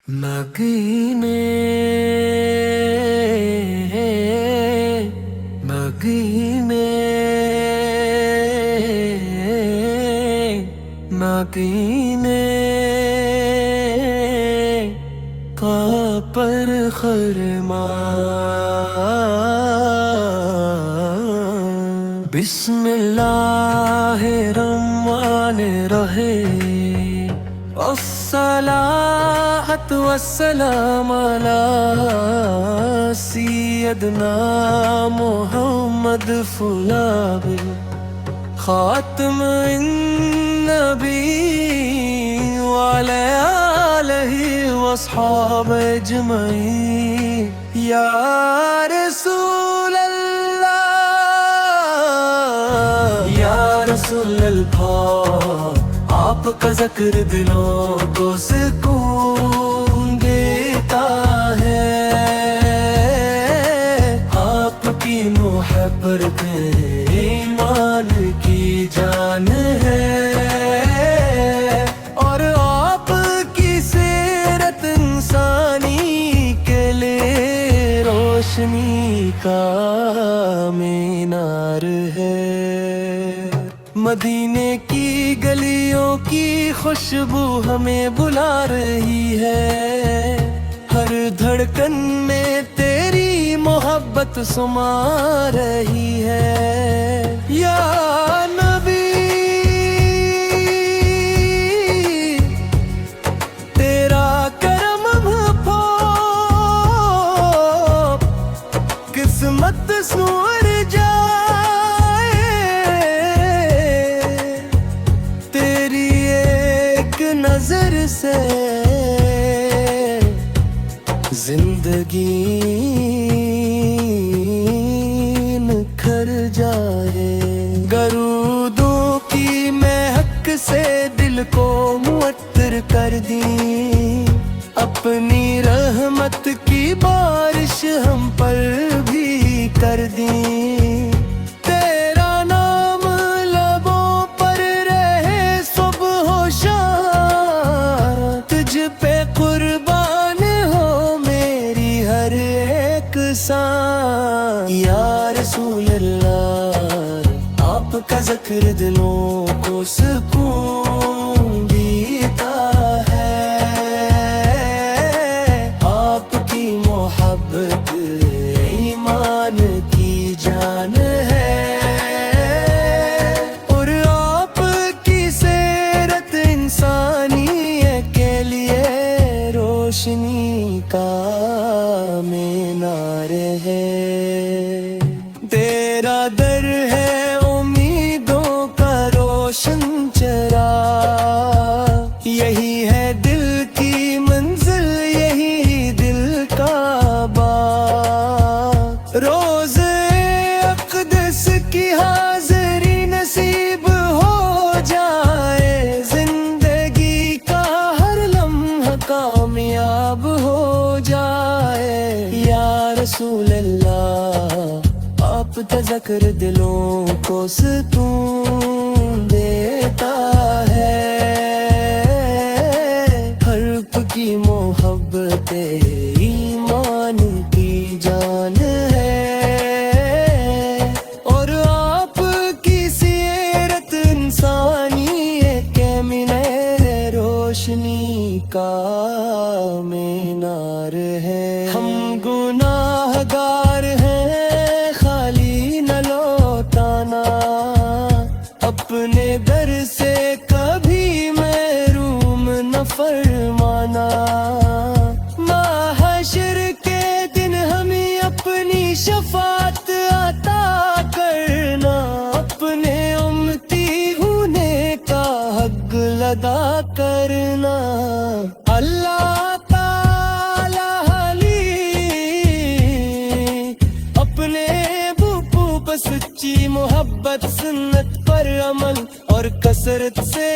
नगीने नगीने नगीने का पर खरमा बिस्मिल्लाहिर्रहमानिर्रहीम अस्सलातु वस्सलामु अला सय्यदना मुहम्मद फुलाबी खातमुन नबी व अला आलिहि व अस्हाबि अजमईन या रसूल अल्लाह या रसूल अल्लाह आपका ज़िक्र दिलों को सुकून देता है, आपकी मोहब्बत ईमान की जान है और आपकी सीरत इंसानी के लिए रोशनी का मीनार है। मदीने की गलियों की खुशबू हमें बुला रही है, हर धड़कन में तेरी मोहब्बत सुमा रही है। या नबी तेरा करम भूप किस्मत सुवर नजर से जिंदगी निखर जाए। गरूदों की महक से दिल को मुअत्तर कर दी, अपनी रहमत की बारिश हम पर भी कर दी। या रसूल अल्लाह आपका ज़िक्र दिलों को सुकून देता है, आपकी मोहब्बत ईमान की जान है और आपकी सीरत इंसानी के लिए रोशनी का मीनार है। तेरा दर है उम्मीदों का रोशन चराग, यही है दिल की मंजिल, यही दिल का बाग। रोज़े अक़दस की हाज़िरी नसीब हो जाए, जिंदगी का हर लम्हा कामयाब हो जाए। या रसूल अल्लाह आपका ज़िक्र दिलों को सुकून देता है, हर्फ की मोहब्बत ईमान की जान है और आपकी सीरत इंसानी के मीने रोशनी का मीनार है। हम गुनाहगार हैं, खाली न लौटाना, अपने दर से कभी महरूम न फरमाना। महशर के दिन हमें अपनी शफाअत अता करना, अपने उम्मती होने का हक अदा करना। अल्लाह सच्ची मोहब्बत सुन्नत पर अमल और कसरत से